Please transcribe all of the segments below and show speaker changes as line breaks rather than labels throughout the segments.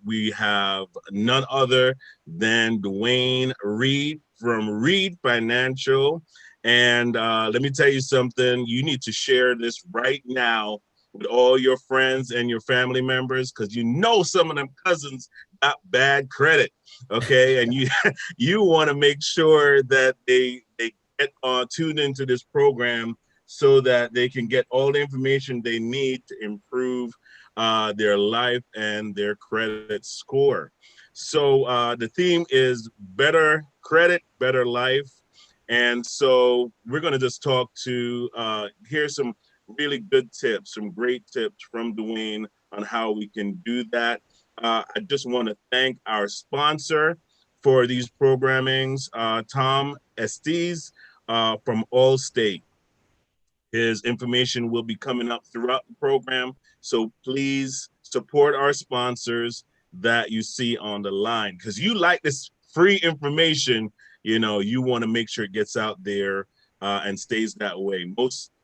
we have none other than Dwayne Reid from Reid Financial. And let me tell you something, you need to share this right now with all your friends and your family members because you know some of them cousins got bad credit. Okay. And you you want to make sure that they get tuned into this program so that they can get all the information they need to improve their life and their credit score. So the theme is better credit, better life. And so we're going to just talk to here's some really good tips, some great tips from Dwayne on how we can do that. I just want to thank our sponsor for these programmings, Tom Estes from Allstate. His information will be coming up throughout the program. So please support our sponsors that you see on the line because you like this free information. You know, you want to make sure it gets out there and stays that way.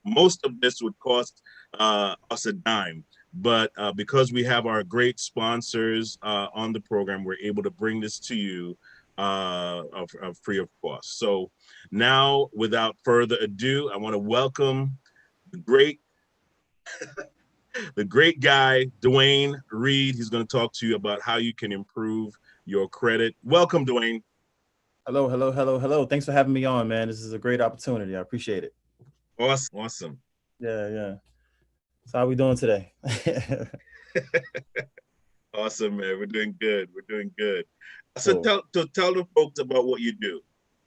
Most of this would cost us a dime, but because we have our great sponsors on the program, we're able to bring this to you of free of cost. So now, without further ado, I want to welcome the great, the great guy, Dwayne Reid. He's going to talk to you about how you can improve your credit. Welcome, Dwayne.
Hello, hello, hello, hello. Thanks for having me on, man. This is a great opportunity. I appreciate it.
Awesome, awesome.
Yeah, yeah. So how we doing today?
Awesome, man. We're doing good. We're doing good. So
Cool.
tell the folks about what you do
All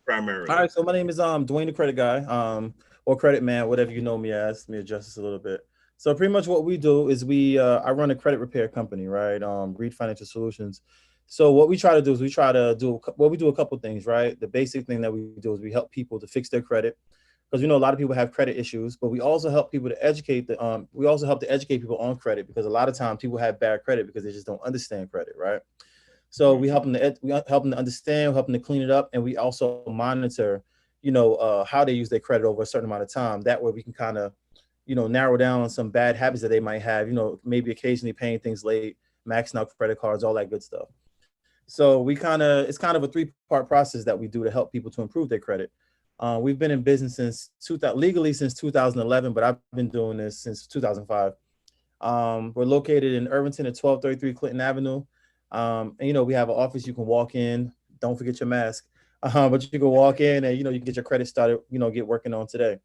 primarily.
right, so my name is Dwayne the Credit Guy, or Credit Man, whatever you know me as. Let me adjust this a little bit. So pretty much what we do is I run a credit repair company, right? Reid Financial Solutions. So what we try to do is we try to do well, we do a couple things, right? The basic thing that we do is we help people to fix their credit because we know a lot of people have credit issues, but we also help people to educate we also help to educate people on credit because a lot of times people have bad credit because they just don't understand credit, right? So
Mhm.
we help them to help them to understand, help them to clean it up, and we also monitor, how they use their credit over a certain amount of time. That way, we can kind of, narrow down some bad habits that they might have. Maybe occasionally paying things late, maxing out credit cards, all that good stuff. So it's kind of a three-part process that we do to help people to improve their credit. We've been in business since 2000, legally since 2011, but I've been doing this since 2005. We're located in Irvington at 1233 Clinton Avenue. And we have an office you can walk in. Don't forget your mask. But you can walk in and you can get your credit started. Get working on today.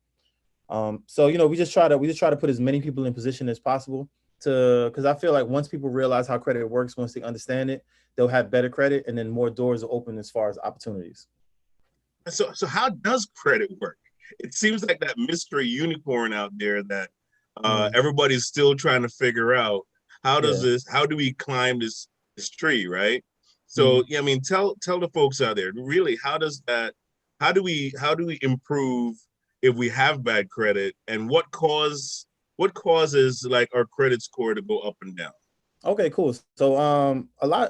So we just try to put as many people in position as possible to because I feel like once people realize how credit works, once they understand it, they'll have better credit, and then more doors will open as far as opportunities.
So how does credit work? It seems like that mystery unicorn out there that
Mm,
everybody's still trying to figure out
yeah.
how do we climb this tree, right?
Mm.
So yeah, I mean, tell the folks out there really how do we improve if we have bad credit and what causes like our credit score to go up and down?
Okay, cool. So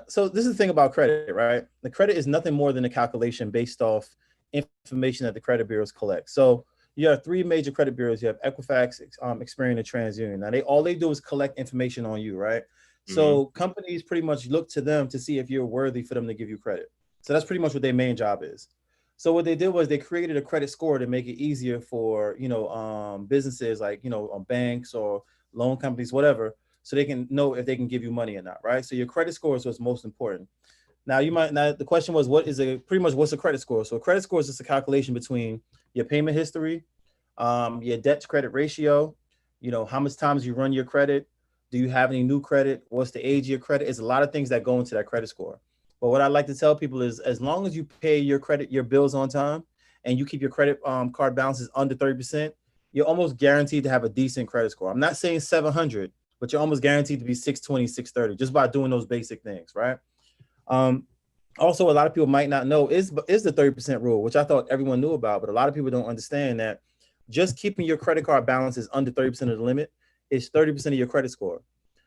so this is the thing about credit, right? The credit is nothing more than a calculation based off information that the credit bureaus collect. So you have three major credit bureaus. You have Equifax, Experian, and TransUnion. Now they do is collect information on you, right?
Mm-hmm.
So companies pretty much look to them to see if you're worthy for them to give you credit. So that's pretty much what their main job is. So what they did was they created a credit score to make it easier for businesses like banks or loan companies, whatever, so they can know if they can give you money or not, right? So your credit score is what's most important. Now the question was what's a credit score? So a credit score is just a calculation between your payment history, your debt to credit ratio, how much times you run your credit, do you have any new credit, what's the age of your credit? It's a lot of things that go into that credit score. But what I like to tell people is as long as you pay your bills on time and you keep your credit card balances under 30%, you're almost guaranteed to have a decent credit score. I'm not saying 700, but you're almost guaranteed to be 620, 630 just by doing those basic things, right? Um, Also, a lot of people might not know is the 30% rule, which I thought everyone knew about, but a lot of people don't understand that just keeping your credit card balances under 30% of the limit is 30% of your credit score.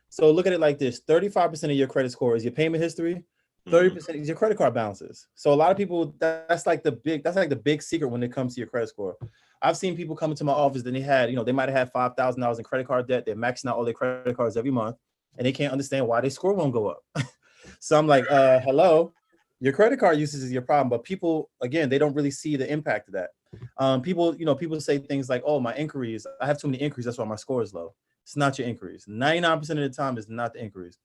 So look at it like this: 35% of your credit score is your payment history,
Mm-hmm.
30% is your credit card balances. So a lot of people that's like the big secret when it comes to your credit score. I've seen people come into my office and they might have had $5,000 in credit card debt. They're maxing out all their credit cards every month. and they can't understand why their score won't go up. So I'm like, hello, your credit card usage is your problem. But people, again, they don't really see the impact of that. People, people say things like, oh, my inquiries, I have too many inquiries, that's why my score is low. It's not your inquiries. 99% of the time is not the inquiries.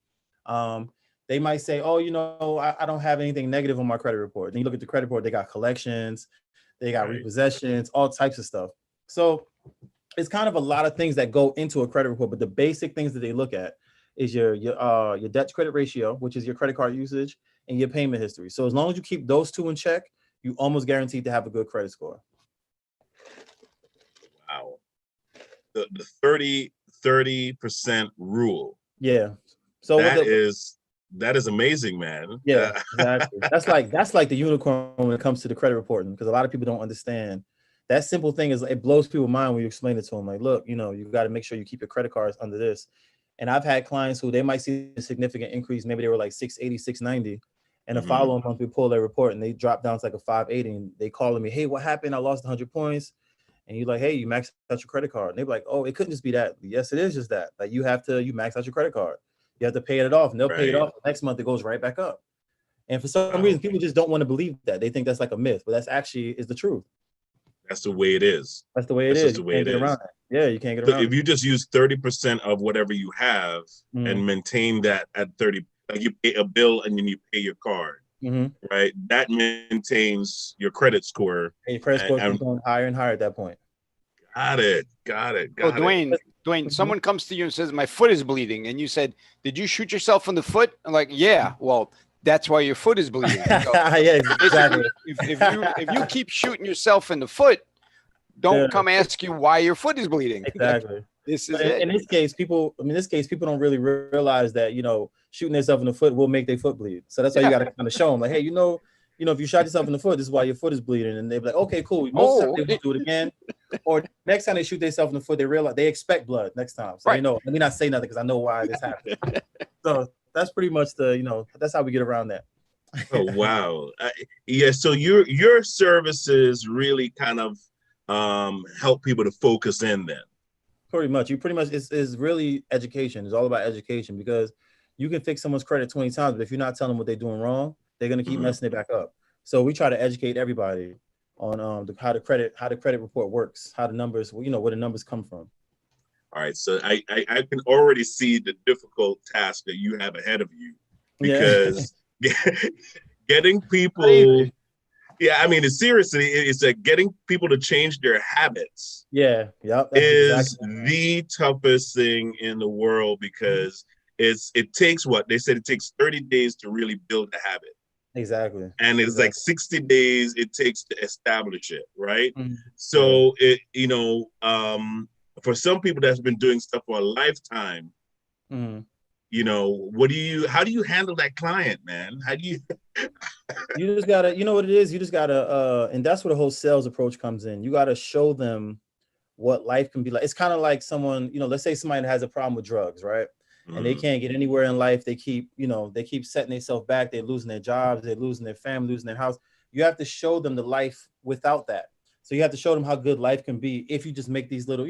Um, they might say, oh, I don't have anything negative on my credit report. Then you look at the credit report, they got collections, they got
Right.
repossessions, all types of stuff. So it's kind of a lot of things that go into a credit report, but the basic things that they look at is your debt to credit ratio, which is your credit card usage, and your payment history. So as long as you keep those two in check, you almost guaranteed to have a good credit score.
Wow. The 30% rule.
Yeah. So
that is amazing, man.
Yeah, exactly. That's like the unicorn when it comes to the credit reporting, because a lot of people don't understand that simple thing. Is it blows people's mind when you explain it to them. Like, look, you got to make sure you keep your credit cards under this. And I've had clients who they might see a significant increase. Maybe they were like 680, 690. And the following month we pull their report and they drop down to like a 580, and they calling me, hey, what happened? I lost 100 points. And you're like, hey, you maxed out your credit card. And they're like, oh, it couldn't just be that. Yes, it is just that. Like you max out your credit card. You have to pay it off, and they'll pay it off. Next month it goes right back up. And for some reason, people just don't want to believe that. They think that's like a myth, but that's actually is the truth.
That's the way it is.
That's the way it is.
The way it is.
Yeah, you can't get around
it. If you just use 30% of whatever you have and maintain that at 30, like you pay a bill and then you pay your card, right? That maintains your credit score.
And your credit score is going higher and higher at that point.
Got it.
Oh, Dwayne, someone comes to you and says, my foot is bleeding. And you said, did you shoot yourself in the foot? I'm like, yeah, well, that's why your foot is bleeding. So,
yeah, exactly.
If you keep shooting yourself in the foot, don't come ask you why your foot is bleeding.
Exactly.
This is it.
In this case, people don't really realize that, shooting themselves in the foot will make their foot bleed. So that's why you got to kind of show them, like, hey, if you shot yourself in the foot, this is why your foot is bleeding. And they're like, okay, cool. Most of the time they won't do it again. Or next time they shoot themselves in the foot, they realize they expect blood next time. So let me not say nothing because I know why this happened. So that's pretty much that's how we get around that.
Oh, wow. Yeah. So your services really kind of help people to focus in then.
Pretty much. It's really education. It's all about education, because you can fix someone's credit 20 times, but if you're not telling them what they're doing wrong, they're going to keep messing it back up. So we try to educate everybody on how the credit report works, how the numbers, where the numbers come from.
All right. So I can already see the difficult task that you have ahead of you, because getting people, seriously, it's like getting people to change their habits.
Yeah. Yep.
Is exactly the toughest thing in the world, because it takes they said it takes 30 days to really build a habit.
Exactly.
And it's like 60 days it takes to establish it, right? So it, for some people that's been doing stuff for a lifetime, how do you handle that client, man? How do you
you just gotta, what it is, you just gotta and that's where the whole sales approach comes in. You gotta show them what life can be like. It's kind of like someone, let's say somebody has a problem with drugs, right? And they can't get anywhere in life. They keep setting themselves back. They're losing their jobs. They're losing their family, losing their house. You have to show them the life without that. So you have to show them how good life can be if you just make these little,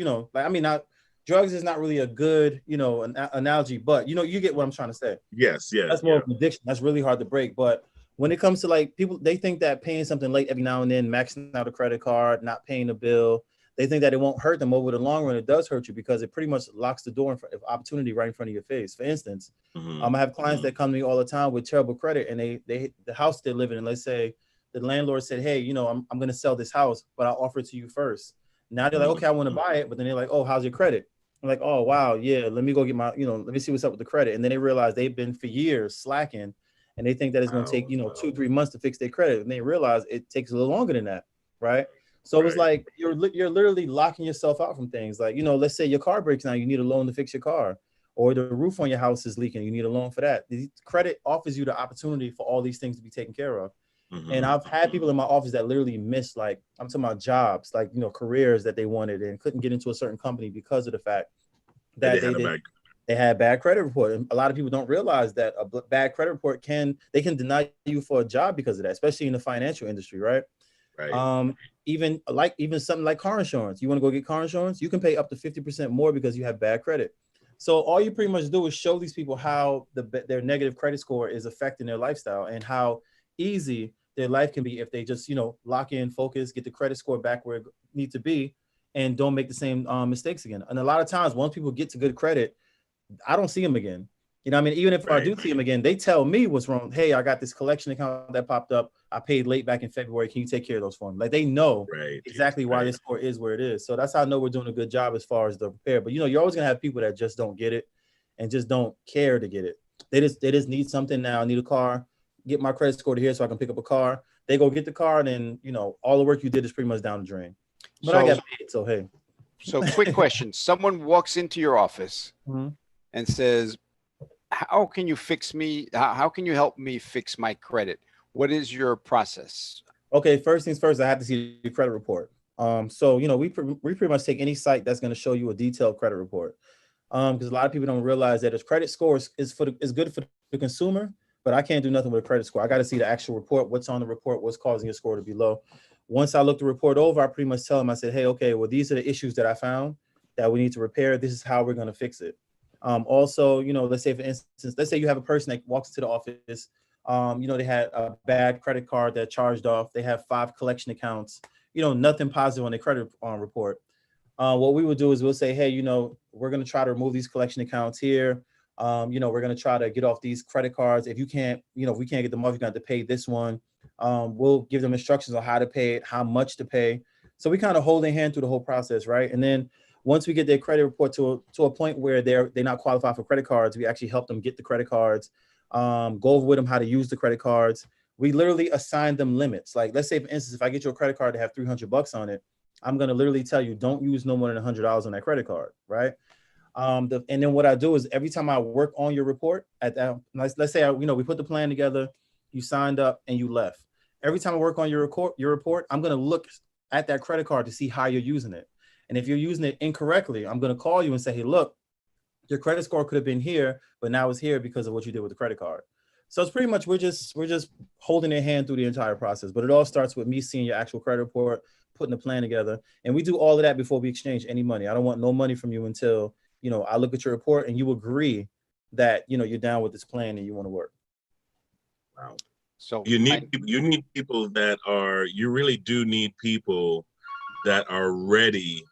drugs is not really a good, analogy, but you get what I'm trying to say.
Yes.
That's more of an addiction. That's really hard to break. But when it comes to like people, they think that paying something late every now and then, maxing out a credit card, not paying a bill, they think that it won't hurt them. Over the long run, it does hurt you, because it pretty much locks the door of opportunity right in front of your face. For instance, I have clients that come to me all the time with terrible credit, and they the house they're living in, let's say the landlord said, hey, I'm going to sell this house, but I'll offer it to you first. Now they're like, okay, I want to buy it. But then they're like, oh, how's your credit? I'm like, oh, wow. Yeah. Let me go get my, let me see what's up with the credit. And then they realize they've been for years slacking, and they think that it's going to take, 2-3 months to fix their credit. And they realize it takes a little longer than that. Right. So it's like you're literally locking yourself out from things like, let's say your car breaks down, you need a loan to fix your car, or the roof on your house is leaking, you need a loan for that. The credit offers you the opportunity for all these things to be taken care of. And I've had people in my office that literally missed, like, I'm talking about jobs, like, careers that they wanted and couldn't get into a certain company because of the fact that they had bad credit report. And a lot of people don't realize that a bad credit report can deny you for a job because of that, especially in the financial industry, right?
Right.
Even something like car insurance. You want to go get car insurance, you can pay up to 50% more because you have bad credit. So all you pretty much do is show these people how their negative credit score is affecting their lifestyle and how easy their life can be if they just, lock in, focus, get the credit score back where it needs to be, and don't make the same mistakes again. And a lot of times, once people get to good credit, I don't see them again. You know what I mean? Even if I do see them again, they tell me what's wrong. Hey, I got this collection account that popped up. I paid late back in February. Can you take care of those for me? Like they know exactly why this score is where it is. So that's how I know we're doing a good job as far as the repair. But you're always gonna have people that just don't get it and just don't care to get it. They just need something now. I need a car. Get my credit score to here so I can pick up a car. They go get the car, and then all the work you did is pretty much down the drain. But I got paid, so hey.
So quick question. Someone walks into your office and says, how can you fix me? How can you help me fix my credit? What is your process?
Okay, first things first, I have to see the credit report. So we pretty much take any site that's going to show you a detailed credit report. Because a lot of people don't realize that a credit score is good for the consumer, but I can't do nothing with a credit score. I got to see the actual report, what's on the report, what's causing your score to be low. Once I look the report over, I pretty much tell them, I said, hey, okay, well, these are the issues that I found that we need to repair. This is how we're going to fix it. Also, let's say, for instance, let's say you have a person that walks to the office. They had a bad credit card that charged off. They have 5 collection accounts, nothing positive on their credit report. What we would do is we'll say, hey, we're going to try to remove these collection accounts here. We're going to try to get off these credit cards. If you can't, if we can't get them off, you're going to have to pay this one. We'll give them instructions on how to pay it, how much to pay. So we kind of hold their hand through the whole process, right? And then once we get their credit report to a point where they're not qualified for credit cards, we actually help them get the credit cards, go over with them how to use the credit cards. We literally assign them limits. Like, let's say, for instance, if I get you a credit card to have $300 on it, I'm going to literally tell you, don't use no more than $100 on that credit card, right? And then what I do is every time I work on your report, let's say, we put the plan together, you signed up and you left. Every time I work on your report, I'm going to look at that credit card to see how you're using it. And if you're using it incorrectly, I'm going to call you and say, hey, look, your credit score could have been here, but now it's here because of what you did with the credit card. So it's pretty much, we're just holding their hand through the entire process. But it all starts with me seeing your actual credit report, putting the plan together. And we do all of that before we exchange any money. I don't want no money from you until, I look at your report and you agree that, you're down with this plan and you want to work.
Wow. So you need people you really do need people that are ready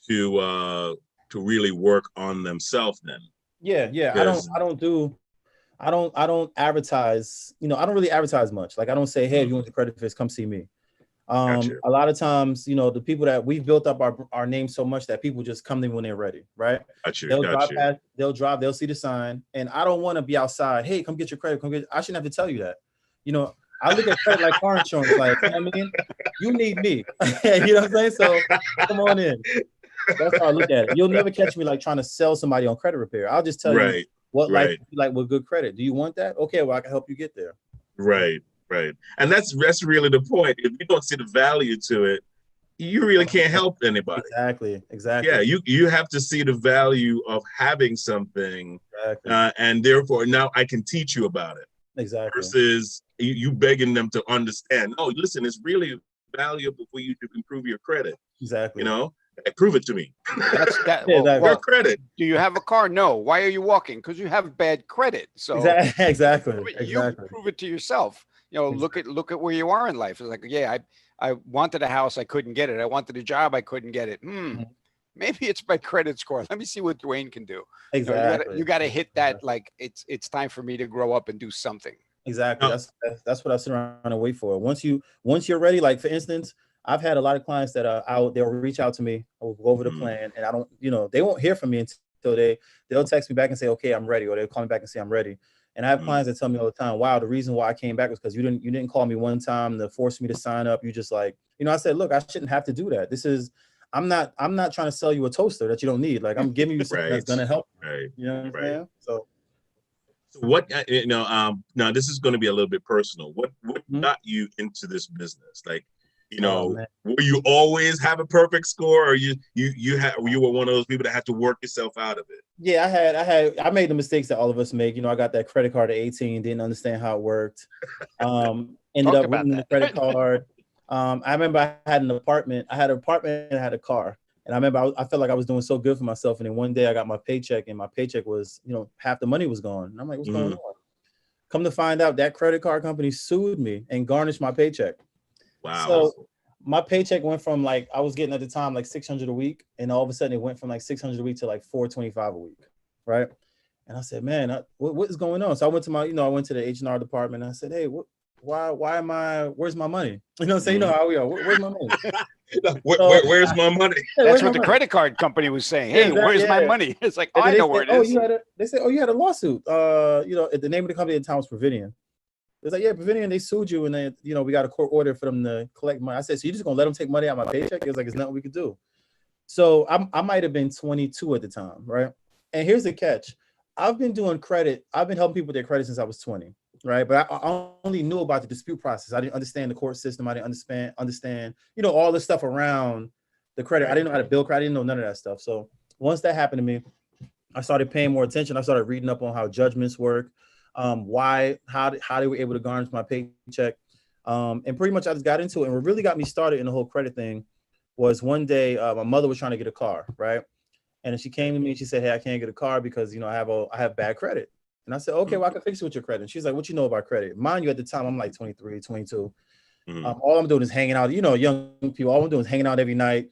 to really work on themselves then. Yeah.
I don't advertise, I don't really advertise much. Like I don't say, hey, if you want the credit fix, come see me. A lot of times, the people that we've built up our name so much that people just come in when they're ready, right? They'll drive, they'll see the sign. And I don't want to be outside. Hey, come get your credit. I shouldn't have to tell you that. I look at credit like car insurance, like, you know what I mean? You need me. You know what I'm saying? So come on in. That's how I look at it. You'll never catch me like trying to sell somebody on credit repair. I'll just tell you what life would be like with good credit. Do you want that? Okay, well, I can help you get there.
Right. And that's really the point. If you don't see the value to it, you really can't help anybody.
Exactly.
Yeah, you have to see the value of having something, and therefore now I can teach you about it.
Exactly.
Versus you begging them to understand. Oh, listen, it's really valuable for you to improve your credit.
Exactly.
Prove it to me.
That's that.
Your credit.
Do you have a car? No. Why are you walking? Because you have bad credit. So
exactly.
You prove it to yourself. Look at where you are in life. It's like, yeah, I wanted a house, I couldn't get it. I wanted a job, I couldn't get it. Maybe it's my credit score. Let me see what Dwayne can do.
Exactly.
You got to hit that. Like it's time for me to grow up and do something.
Exactly. That's what I sit around and wait for. Once you're ready, like for instance, I've had a lot of clients that are out. They'll reach out to me. I'll go over the plan, and I don't. They won't hear from me until they'll text me back and say, okay, I'm ready, or they'll call me back and say I'm ready. And I have clients that tell me all the time, wow, the reason why I came back was because you didn't call me one time to force me to sign up. You just like, I said, look, I shouldn't have to do that. I'm not trying to sell you a toaster that you don't need. Like I'm giving you something that's gonna help.
Right.
You know what I'm saying? So
what now this is going to be a little bit personal. What got you into this business? Like, will you always have a perfect score, or you were one of those people that had to work yourself out of it?
Yeah, I made the mistakes that all of us make. I got that credit card at 18, didn't understand how it worked. Ended up winning the credit card. I remember I had an apartment. I had an apartment and I had a car. And I remember I felt like I was doing so good for myself. And then one day I got my paycheck, and my paycheck was, half the money was gone. And I'm like, what's going on? Come to find out, that credit card company sued me and garnished my paycheck.
Wow.
So my paycheck went from, like, I was getting at the time like 600 a week, and all of a sudden it went from like 600 a week to like 425 a week, right? And I said, man, what is going on? So I went to I went to the H&R department, and I said, hey, where's my money? You know what I'm saying? You know how we are. Where's my money?
Where's my money?
That's what the credit card company was saying. Hey, where's my money? It's like, I know where it is.
They said, you had a lawsuit. The name of the company at the time was Providian. It's like, yeah, Providian, they sued you, and then, we got a court order for them to collect money. I said, so you just gonna let them take money out of my paycheck? It was like, it's nothing we could do. So I might have been 22 at the time, right? And here's the catch. I've been doing credit. I've been helping people with their credit since I was 20, right? But I only knew about the dispute process. I didn't understand the court system. I didn't understand, all the stuff around the credit. I didn't know how to build credit. I didn't know none of that stuff. So once that happened to me, I started paying more attention. I started reading up on how judgments work, how they were able to garnish my paycheck. And pretty much I just got into it. And what really got me started in the whole credit thing was one day my mother was trying to get a car, right? And she came to me and she said, hey, I can't get a car because, I have bad credit. And I said, okay, well, I can fix it with your credit. And she's like, what you know about credit? Mind you, at the time, I'm like 23, 22. All I'm doing is hanging out, young people. All I'm doing is hanging out every night,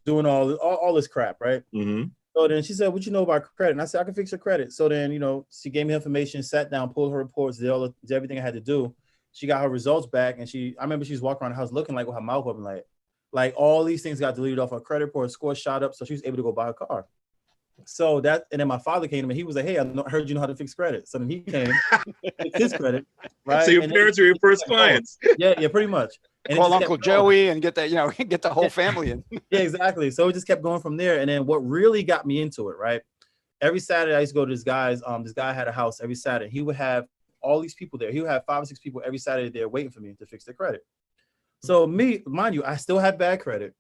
doing all this crap, right? So then she said, what you know about credit? And I said, I can fix your credit. So then, she gave me information, sat down, pulled her reports, did everything I had to do. She got her results back. And I remember she was walking around the house looking like with her mouth open, like all these things got deleted off her credit report, score shot up. So she was able to go buy a car. So and then my father came to me. He was like, hey, I heard you know how to fix credit. So then he came, fixed his credit, right?
So your parents were your first clients.
Yeah, pretty much. And
call Uncle Joey and get that, get the whole family in.
Yeah, exactly. So it just kept going from there. And then what really got me into it, right? Every Saturday I used to go to this guy had a house every Saturday. He would have all these people there. He would have 5 or 6 people every Saturday there waiting for me to fix their credit. So mind you, I still have bad credit.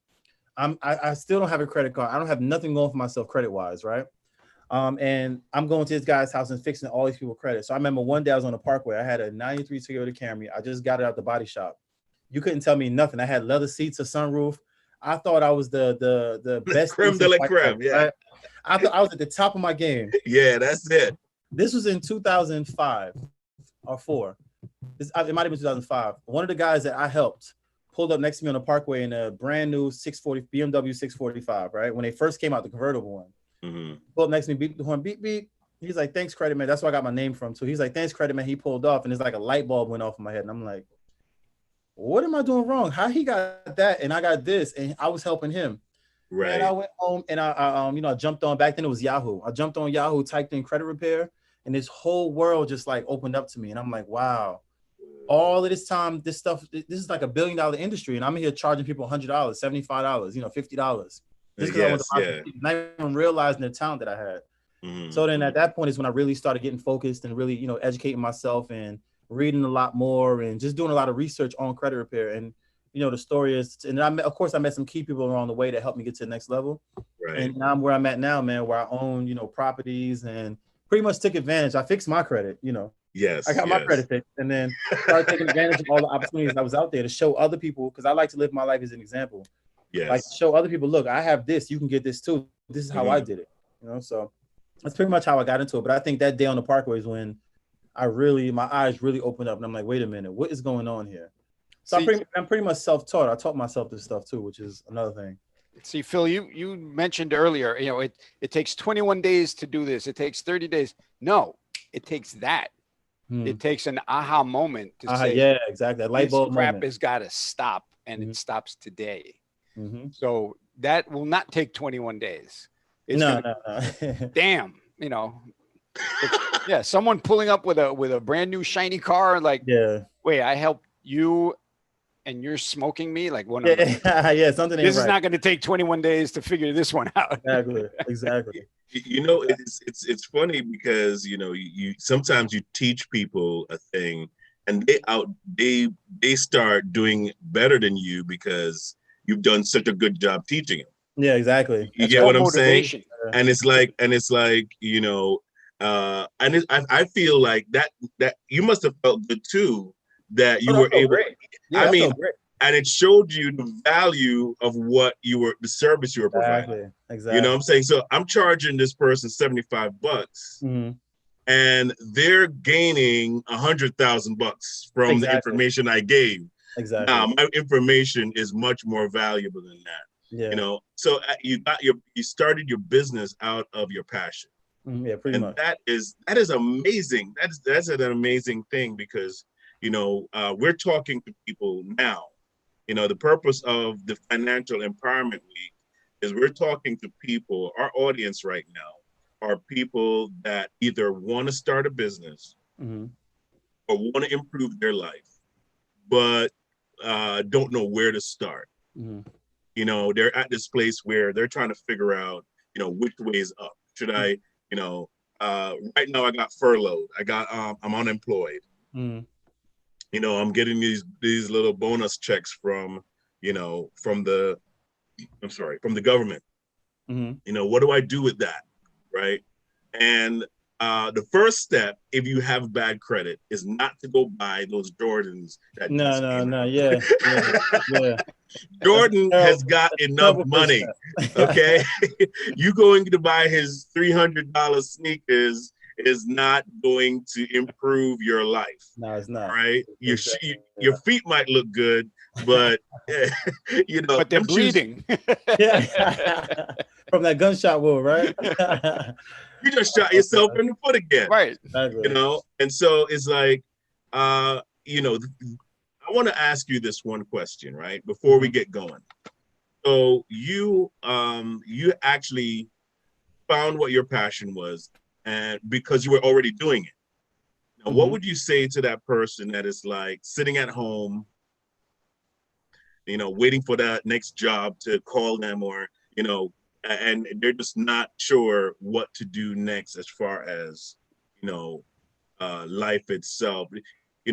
I still don't have a credit card. I don't have nothing going for myself credit wise, right? And I'm going to this guy's house and fixing all these people's credit. So I remember one day I was on the Parkway. I had a 93 Toyota Camry. I just got it out the body shop. You couldn't tell me nothing. I had leather seats, a sunroof. I thought I was the best.
Creme de la creme, yeah.
Right? I thought I was at the top of my game.
Yeah, that's it.
This was in 2005 or 4. It might have been 2005. One of the guys that I helped pulled up next to me on the Parkway in a brand new BMW 645, right? When they first came out, the convertible one. Pulled up next to me, beep the horn, beep, beep. He's like, thanks, credit man. That's where I got my name from. So he's like, thanks, credit man. He pulled off, and it's like a light bulb went off in my head. And I'm like, what am I doing wrong? How he got that and I got this, and I was helping him. Right. And I went home and I jumped on, back then it was Yahoo. I jumped on Yahoo, typed in credit repair, and this whole world just like opened up to me. And I'm like, wow. All of this time, this is like $1 billion industry, and I'm here charging people $100, $75, $50. Just because I want to not even realizing the talent that I had. So then at that point is when I really started getting focused and really, educating myself and reading a lot more and just doing a lot of research on credit repair. And the story is, and I met some key people along the way that helped me get to the next level. Right. And now I'm where I'm at now, man, where I own, properties and pretty much took advantage. I fixed my credit,
Yes,
I got my credit fixed, and then started taking advantage of all the opportunities that was out there to show other people, because I like to live my life as an example. Yes. Like show other people, look, I have this, you can get this too. This is how I did it. So that's pretty much how I got into it. But I think that day on the Parkway is when my eyes really opened up, and I'm like, wait a minute, what is going on here? So I'm pretty much self-taught. I taught myself this stuff too, which is another thing.
See, Phil, you mentioned earlier, it takes 21 days to do this. It takes 30 days. No, it takes that. It takes an aha moment to say,
yeah, exactly. That light bulb
crap
moment
has got to stop, and it stops today. So that will not take 21 days. It's
no.
Damn, yeah, someone pulling up with a brand new shiny car, like, wait, I helped you, and you're smoking me, like one of them.
Yeah, something.
This is not going to take 21 days to figure this one out.
Exactly.
It's funny because you sometimes you teach people a thing and they start doing better than you because you've done such a good job teaching them.
Yeah, exactly.
You get what I'm saying? And it's like I feel like that you must have felt good too, that you were able.
Great. Yeah,
and it showed you the value of the service you were providing.
Exactly.
You know what I'm saying? So I'm charging this person $75,
Mm-hmm.
and they're gaining $100,000 from the information I gave.
Exactly.
Now my information is much more valuable than that.
Yeah.
You know, so you started your business out of your passion.
Yeah, pretty much.
That is amazing. That's an amazing thing, because we're talking to people now. You know, the purpose of the Financial Empowerment Week is we're talking to people. Our audience right now are people that either want to start a business
Mm-hmm.
or want to improve their life, but don't know where to start.
Mm-hmm.
You know, they're at this place where they're trying to figure out, which way is up. Should I, right now I got furloughed. I'm unemployed.
Mm-hmm.
You know, I'm getting these little bonus checks from the government.
Mm-hmm.
You know, what do I do with that? Right. And the first step, if you have bad credit, is not to go buy those Jordans.
No. Yeah.
Jordan has got enough money. Okay. You going to buy his $300 sneakers is not going to improve your life.
No, it's not.
Right. Your feet might look good, but
but they're bleeding.
Yeah. From that gunshot wound, right?
You just shot yourself in the foot again.
Right.
You know, and so it's like, I want to ask you this one question, right, before we get going. So you actually found what your passion was, and because you were already doing it. Now, what would you say to that person that is like sitting at home, waiting for that next job to call them, or, and they're just not sure what to do next as far as, life itself. They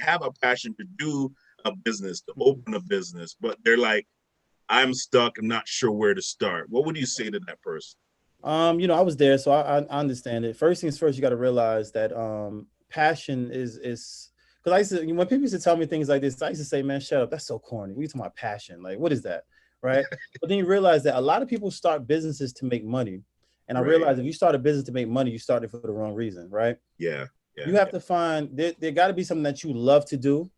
have a passion to do a business, to open a business, but they're like, I'm stuck. I'm not sure where to start. What would you say to that person?
I was there, so I understand it. First things first, you got to realize that passion is because when people used to tell me things like this, I used to say, man, shut up. That's so corny. We talking about passion. Like, what is that? Right. But then you realize that a lot of people start businesses to make money. And I realized if you start a business to make money, you started for the wrong reason. Right.
Yeah.
You have to find there got to be something that you love to do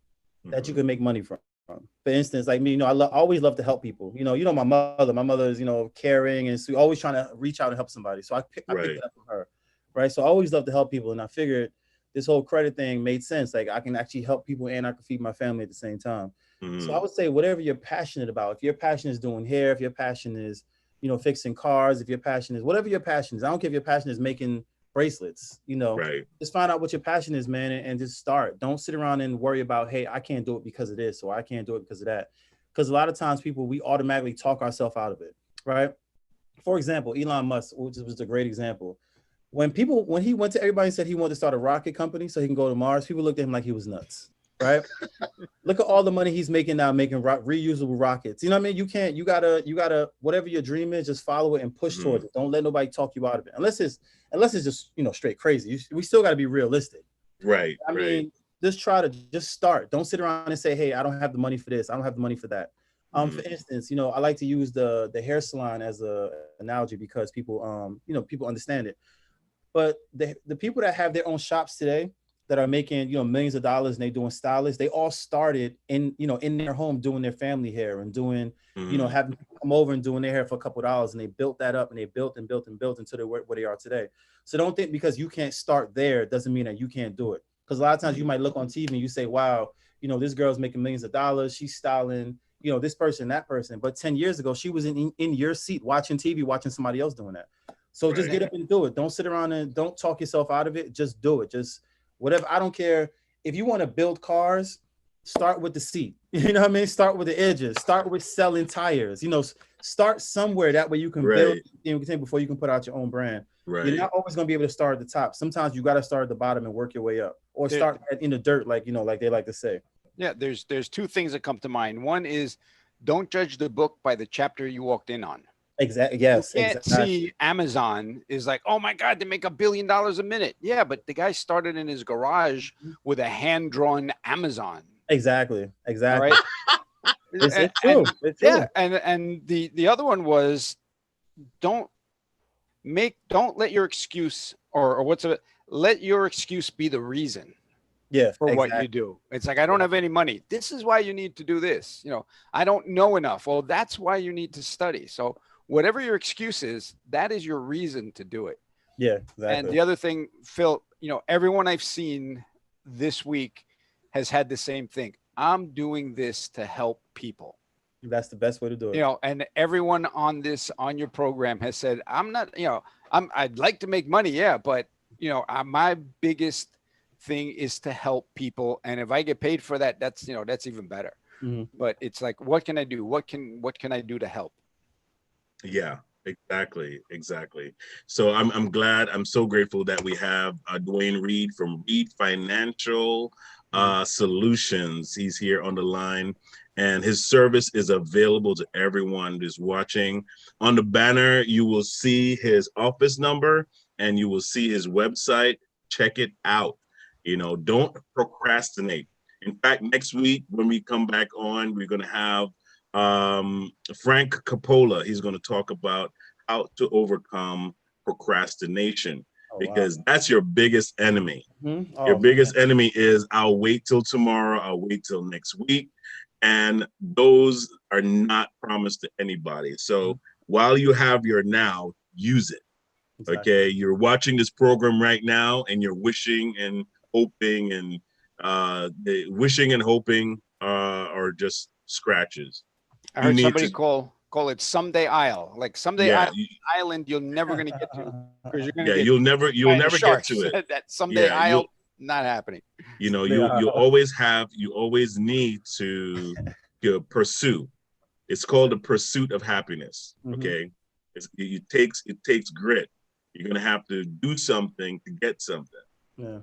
that you can make money from. For instance, like me, I always love to help people. My mother is, caring, and so always trying to reach out and help somebody. So I picked that up from her. Right. So I always love to help people. And I figured this whole credit thing made sense. Like I can actually help people and I can feed my family at the same time. So I would say whatever you're passionate about, if your passion is doing hair, if your passion is, fixing cars, if your passion is whatever your passion is, I don't care if your passion is making bracelets, just find out what your passion is, man, and just start. Don't sit around and worry about, hey, I can't do it because of this, or I can't do it because of that. Because a lot of times we automatically talk ourselves out of it, right? For example, Elon Musk, which was a great example. When he went to everybody and said he wanted to start a rocket company so he can go to Mars, people looked at him like he was nuts, right? Look at all the money he's making now, making reusable rockets. You know what I mean? You gotta, whatever your dream is, just follow it and push towards it. Don't let nobody talk you out of it. Unless it's just, straight crazy. We still got to be realistic.
Right.
I mean, just try to just start. Don't sit around and say, hey, I don't have the money for this. I don't have the money for that. For instance, I like to use the hair salon as a analogy because people, people understand it. But the people that have their own shops today that are making, millions of dollars and they doing stylists, they all started in their home doing their family hair and doing, having people come over and doing their hair for a couple of dollars, and they built that up and they built and built and built until they're where they are today. So don't think because you can't start there doesn't mean that you can't do it. Because a lot of times you might look on TV and you say, wow, this girl's making millions of dollars. She's styling, this person, that person. But 10 years ago, she was in your seat watching TV, watching somebody else doing that. So just get up and do it. Don't sit around and don't talk yourself out of it. Just do it. Just whatever. I don't care. If you want to build cars, start with the seat. You know what I mean? Start with the edges. Start with selling tires. Start somewhere. That way you can build before you can put out your own brand.
Right.
You're not always going to be able to start at the top. Sometimes you got to start at the bottom and work your way up, or start in the dirt, like they like to say.
Yeah, there's two things that come to mind. One is don't judge the book by the chapter you walked in on.
Exactly. Yes.
You can't see Amazon is like, oh my God, they make $1 billion a minute. Yeah, but the guy started in his garage with a hand-drawn Amazon.
Exactly.
All
Exactly.
right.
It's true.
And
It's true.
yeah, and the other one was don't don't let your excuse or what's it, let your excuse be the reason
Yeah.
for what you
Exactly.
do. It's like, I don't
Yeah.
have any money. This is why you need to do this. I don't know enough. Well, that's why you need to study. So whatever your excuse is, that is your reason to do it.
Yeah.
And
Exactly.
the other thing, Phil, everyone I've seen this week has had the same thing. I'm doing this to help people.
That's the best way to do it.
And everyone on your program has said, I'm not, I'd like to make money. Yeah. But, my biggest thing is to help people. And if I get paid for that, that's even better.
Mhm.
But it's like, what can I do? What can I do to help?
Yeah, exactly. So I'm glad. I'm so grateful that we have Dwayne Reid from Reid Financial
Mhm.
Solutions. He's here on the line, and his service is available to everyone who's watching. On the banner, you will see his office number, and you will see his website. Check it out. Don't procrastinate. In fact, next week when we come back on, we're going to have Frank Coppola. He's going to talk about how to overcome procrastination,
Oh wow.
because that's your biggest enemy. Your
Oh man.
biggest enemy is, I'll wait till tomorrow, I'll wait till next week. And those are not promised to anybody. So while you have your now, use it.
Exactly.
Okay. You're watching this program right now and you're wishing and hoping, and the wishing and hoping are just scratches.
I
You
heard
need
somebody
to,
call it someday Isle, like someday
yeah,
island you're never going to get to because you're going to
yeah.
get
You'll
by the
never get to
sharks.
it.
That someday
Yeah,
Isle, not happening.
you always need to pursue. It's called the pursuit of happiness.
Mhm.
Okay, it takes grit. You're gonna have to do something to get something.
Yeah.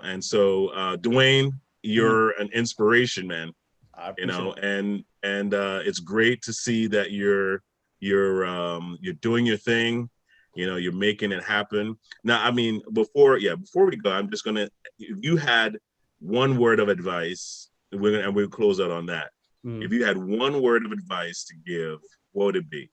And so Dwayne,
Mhm.
you're an inspiration, man.
I appreciate it.
And it's great to see that you're doing your thing. You're making it happen. Now, I mean, before we go, I'm just gonna, if you had one word of advice, we'll close out on that.
Mhm.
If you had one word of advice to give, what would it be?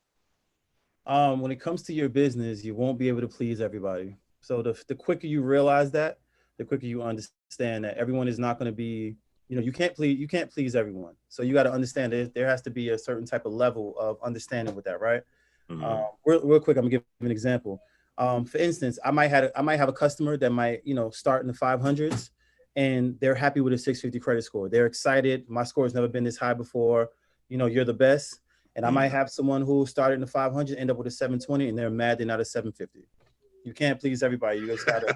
When it comes to your business, you won't be able to please everybody. So the quicker you realize that, the quicker you understand that everyone is not going to be, you can't please everyone. So you got to understand there has to be a certain type of level of understanding with that, right?
Mm-hmm.
Real quick, I'm gonna give an example. For instance, I might have a customer that might start in the 500s, and they're happy with a 650 credit score. They're excited. My score has never been this high before. You're the best. And I might
Mm-hmm.
have someone who started in the 500, end up with a 720, and they're mad they're not a 750. You can't please everybody. You just gotta,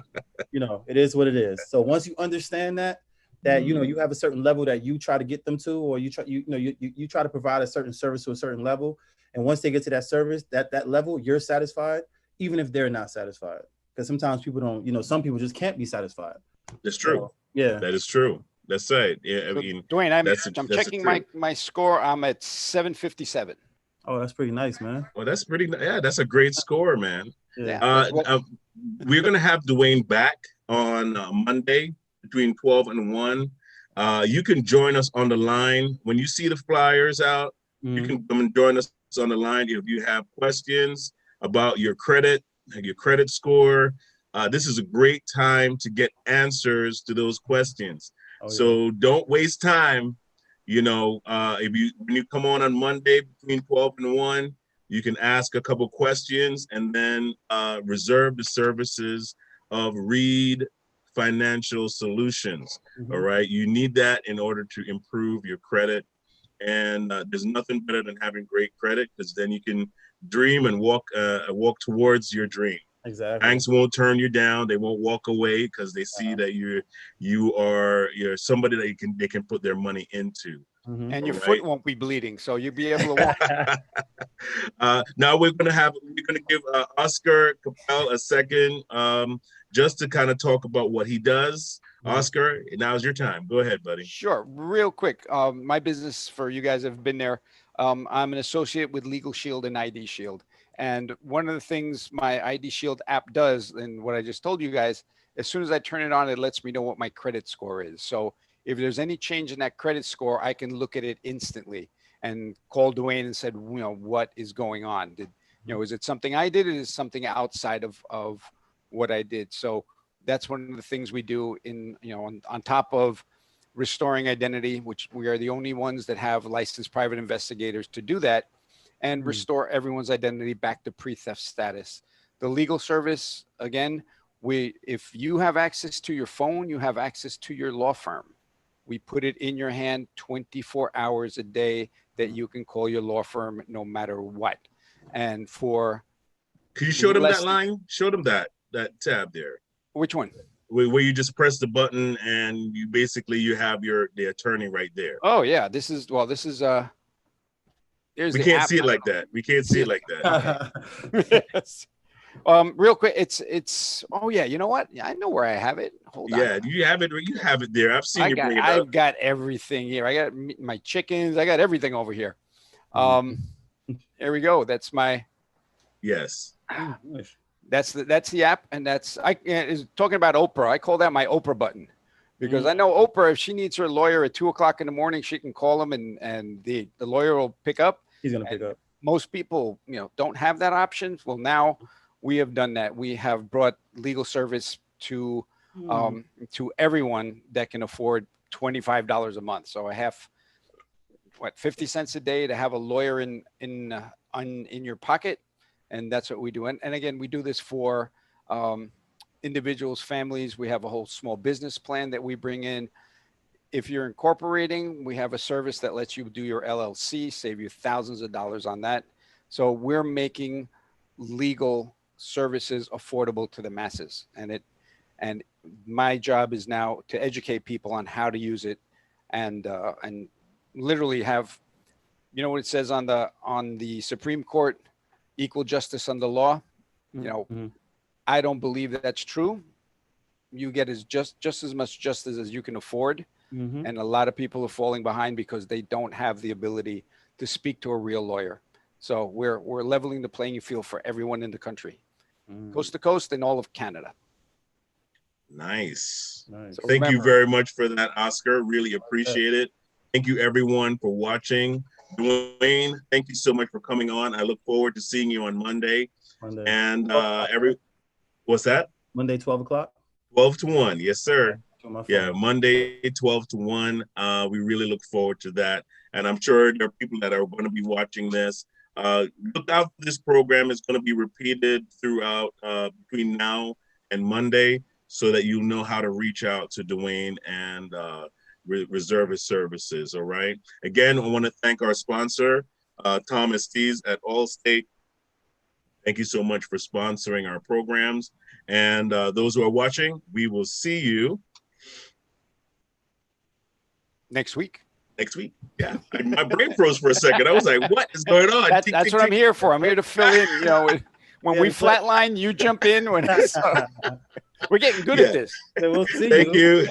it is what it is. So once you understand that you have a certain level that you try to get them to, or you try you try to provide a certain service to a certain level, and once they get to that service, that level, you're satisfied, even if they're not satisfied. Because sometimes people don't, some people just can't be satisfied.
That's true.
So yeah.
That is true. That's right. Yeah, I
So
mean,
Dwayne, I'm
that's
I'm
that's the
checking my
truth.
my score. I'm at 757.
Oh, that's pretty nice, man.
Well, that's pretty. Yeah, that's a great score, man.
Yeah.
Yeah,
Uh,
that's what.
uh, we're gonna have Dwayne back on Monday between 12 and 1. You can join us on the line when you see the flyers out. You
Mhm.
can come and join us on the line if you have questions about your credit score. This is a great time to get answers to those questions.
Oh yeah.
So don't waste time. If when you come on Monday between 12 and 1, you can ask a couple questions and then reserve the services of Reid Financial Solutions. All
Mhm.
right. You need that in order to improve your credit. And there's nothing better than having great credit, because then you can dream and walk towards your dream.
Exactly.
Banks won't turn you down. They won't walk away because they see
Uh-huh.
that you're somebody that they can put their money into.
Mhm.
And
All
your foot
right.
won't be bleeding, so you'll be able to walk.
Now we're gonna give Oscar Capel a second, just to kind of talk about what he does.
Mhm.
Oscar, now's your time. Go ahead, buddy.
Sure, real quick. My business, for you guys that have been there, I'm an associate with Legal Shield and ID Shield. And one of the things my ID Shield app does, and what I just told you guys, as soon as I turn it on, it lets me know what my credit score is. So If there's any change in that credit score, I can look at it instantly and call Dwayne and said, what is going on? Is it something I did? Or is it something outside of what I did? So that's one of the things we do on top of restoring identity, which we are the only ones that have licensed private investigators to do that, and restore everyone's identity back to pre-theft status. The legal service, again, if you have access to your phone, you have access to your law firm. We put it in your hand 24 hours a day that you can call your law firm no matter what. And
can you show them that line? Show them that tab there.
Which one?
Where you just press the button and you have the attorney right there.
Oh yeah, this is
we can't see it like that. We can't see it like that.
Yes. Real quick, it's oh yeah, you know what? I know where I have it. Hold on.
Yeah, you have it there. I've seen you bring it up.
I've got everything here. I got my chickens. I got everything over here. There we go. That's my.
Yes.
That's the app, and is talking about Oprah. I call that my Oprah button, because I know Oprah, if she needs her lawyer at 2:00 in the morning, she can call him and the lawyer will pick up.
He's gonna pick up.
Most people, don't have that option. Well, now we have done that. We have brought legal service to everyone that can afford $25 a month. So I have 50 cents a day to have a lawyer in your pocket. And that's what we do. And again, we do this for individuals, families. We have a whole small business plan that we bring in. If you're incorporating, we have a service that lets you do your LLC, save you thousands of dollars on that. So we're making legal services affordable to the masses. And my job is now to educate people on how to use it, and literally have, what it says on the Supreme Court, equal justice under law. I don't believe that's true. You get just as much justice as you can afford. And a lot of people are falling behind because they don't have the ability to speak to a real lawyer. So we're leveling the playing field for everyone in the country, coast to coast, and all of Canada.
Nice. So thank you very much for that, Oscar. Really appreciate it. Thank you everyone for watching. Dwayne, thank you so much for coming on. I look forward to seeing you on Monday. And what's that?
Monday, 12:00.
12 to 1. Yes, sir. Yeah, Monday, 12 to 1. We really look forward to that. And I'm sure there are people that are going to be watching this. Look out for this program. It's going to be repeated throughout between now and Monday, so that you know how to reach out to Dwayne and reserve his services. All right. Again, I want to thank our sponsor, Thomas Tees at Allstate. Thank you so much for sponsoring our programs. And those who are watching, we will see you
next week.
Yeah. My brain froze for a second. I was like, what is going on?
That's what I'm here for. I'm here to fill in, when we flatline, you jump in. We're getting good at this.
We'll see
Thank you.